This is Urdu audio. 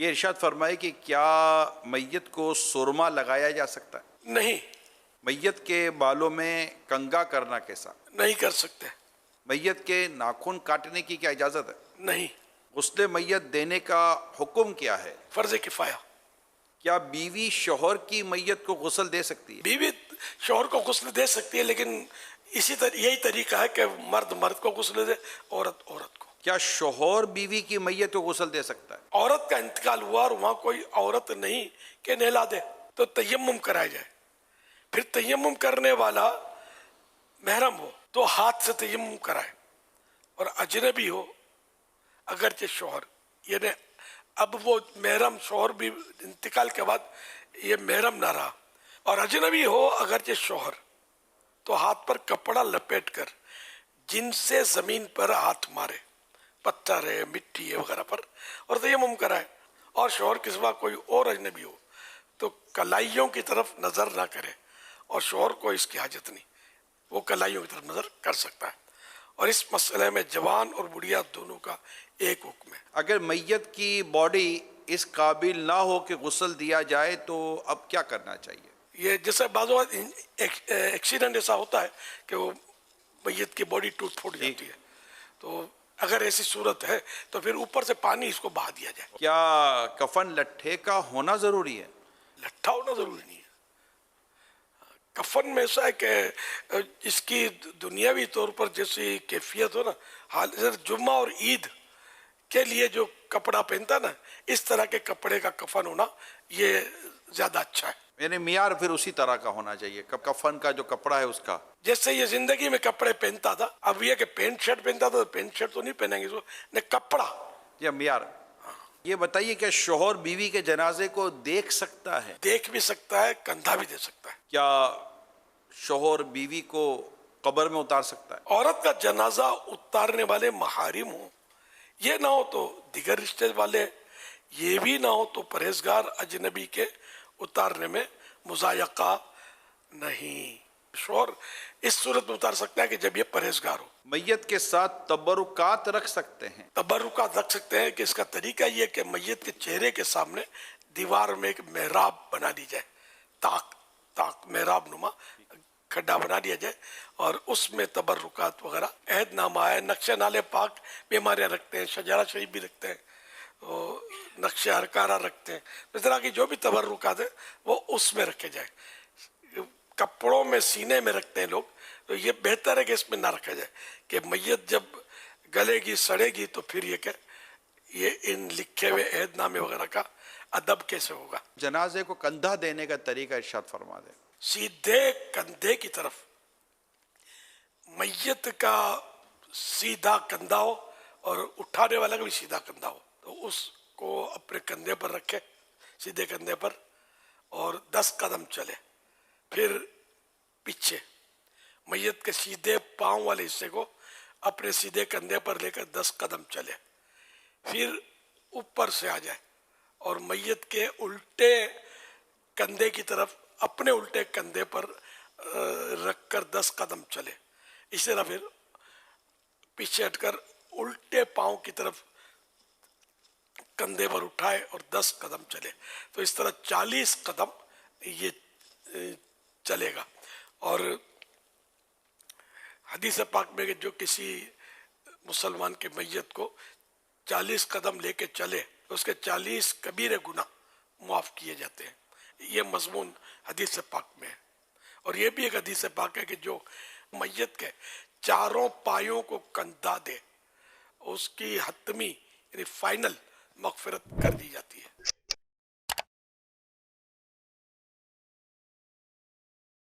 یہ ارشاد فرمائے کہ کیا میت کو سرما لگایا جا سکتا ہے؟ نہیں، میت کے بالوں میں کنگا کرنا کیسا؟ نہیں کر سکتے، میت کے ناخن کاٹنے کی کیا اجازت ہے؟ نہیں، غسل میت دینے کا حکم کیا ہے؟ فرض کفایہ۔ کیا بیوی شوہر کی میت کو غسل دے سکتی ہے؟ بیوی شوہر کو غسل دے سکتی ہے، لیکن یہی طریقہ ہے کہ مرد مرد کو غسل دے، عورت عورت کو۔ کیا شوہر بیوی کی میت کو غسل دے سکتا ہے؟ عورت کا انتقال ہوا اور وہاں کوئی عورت نہیں کہ نہلا دے تو تیمم کرایا جائے، پھر تیمم کرنے والا محرم ہو تو ہاتھ سے تیمم کرائے، اور اجنبی ہو اگرچہ شوہر، یعنی اب وہ محرم شوہر بھی انتقال کے بعد یہ محرم نہ رہا، اور اجنبی ہو اگرچہ شوہر تو ہاتھ پر کپڑا لپیٹ کر جن سے زمین پر ہاتھ مارے، پتھر ہے، مٹی ہے وغیرہ پر، اور تیمم کرائے، اور شوہر کے سوا کوئی اور اجنبی ہو تو کلائیوں کی طرف نظر نہ کرے، اور شوہر کو اس کی حاجت نہیں، وہ کلائیوں کی طرف نظر کر سکتا ہے، اور اس مسئلے میں جوان اور بڑھیا دونوں کا ایک حکم ہے۔ اگر میت کی باڈی اس قابل نہ ہو کہ غسل دیا جائے تو اب کیا کرنا چاہیے؟ یہ جیسے بعض اوقات ایکسیڈنٹ ایسا ہوتا ہے کہ وہ میت کی باڈی ٹوٹ پھوٹ جاتی ہے، تو اگر ایسی صورت ہے تو پھر اوپر سے پانی اس کو بہا دیا جائے۔ کیا کفن لٹھے کا ہونا ضروری ہے؟ لٹھا ہونا ضروری نہیں ہے، کفن میں ایسا ہے کہ اس کی دنیاوی طور پر جیسی کیفیت ہو نا، حاضر جمعہ اور عید کے لیے جو کپڑا پہنتا نا، اس طرح کے کپڑے کا کفن ہونا یہ زیادہ اچھا ہے۔ یعنی معیار پھر اسی طرح کا ہونا چاہیے، کفن کا جو کپڑا ہے اس کا۔ جیسے یہ زندگی میں کپڑے پہنتا تھا، اب یہ کہ پینٹ شرٹ پہنتا تھا تو پینٹ شرٹ تو نہیں پہنیں گے اس کو، نہیں کپڑا۔ یہ معیار۔ یہ بتائیے کہ شوہر بیوی کے جنازے کو دیکھ سکتا ہے؟ دیکھ بھی سکتا ہے، کندھا بھی دے سکتا ہے۔ کیا شوہر بیوی کو قبر میں اتار سکتا ہے؟ عورت کا جنازہ اتارنے والے محارم ہوں، یہ نہ ہو تو دیگر رشتے والے، یہ بھی نہ ہو تو پرہیزگار اجنبی کے اتارنے میں مضایقہ نہیں۔ شوہر اس صورت میں اتار سکتا ہے کہ جب یہ پرہیزگار ہو۔ میت کے ساتھ تبرکات رکھ سکتے ہیں؟ تبرکات رکھ سکتے ہیں کہ اس کا طریقہ یہ کہ میت کے چہرے کے سامنے دیوار میں ایک محراب بنا دی جائے، تاک محراب نما کھڈا بنا دیا جائے، اور اس میں تبرکات وغیرہ، عہد نامہ ہے، نقش نالے پاک بھی ہمارے یہاں رکھتے ہیں، شجرہ شریف بھی رکھتے ہیں، نقش ہرکارہ رکھتے ہیں، اس طرح کی جو بھی تبرکات ہیں وہ اس میں رکھے جائیں۔ کپڑوں میں سینے میں رکھتے ہیں لوگ، تو یہ بہتر ہے کہ اس میں نہ رکھا جائے، کہ میت جب گلے گی سڑے گی تو پھر یہ کہ یہ ان لکھے ہوئے عہد نامے وغیرہ کا ادب کیسے ہوگا۔ جنازے کو کندھا دینے کا طریقہ ارشاد فرما دیں۔ سیدھے کندھے کی طرف، میت کا سیدھا کندھا ہو اور اٹھانے والا کا بھی سیدھا کندھا ہو، تو اس کو اپنے کندھے پر رکھے، سیدھے کندھے پر، اور 10 قدم چلے، پھر پیچھے میت کے سیدھے پاؤں والے حصے کو اپنے سیدھے کندھے پر لے کر 10 قدم چلے، پھر اوپر سے آ جائے اور میت کے الٹے کندھے کی طرف اپنے الٹے کندھے پر رکھ کر 10 قدم چلے، اس طرح پھر پیچھے ہٹ کر الٹے پاؤں کی طرف کندھے پر اٹھائے اور 10 قدم چلے، تو اس طرح 40 قدم یہ چلے گا۔ اور حدیث پاک میں کہ جو کسی مسلمان کے میت کو 40 قدم لے کے چلے تو اس کے 40 کبیرہ گناہ معاف کیے جاتے ہیں، یہ مضمون حدیث پاک میں ہے۔ اور یہ بھی ایک حدیث پاک ہے کہ جو میت کے چاروں پایوں کو کندھا دے اس کی حتمی یعنی فائنل مغفرت کر دی جاتی ہے۔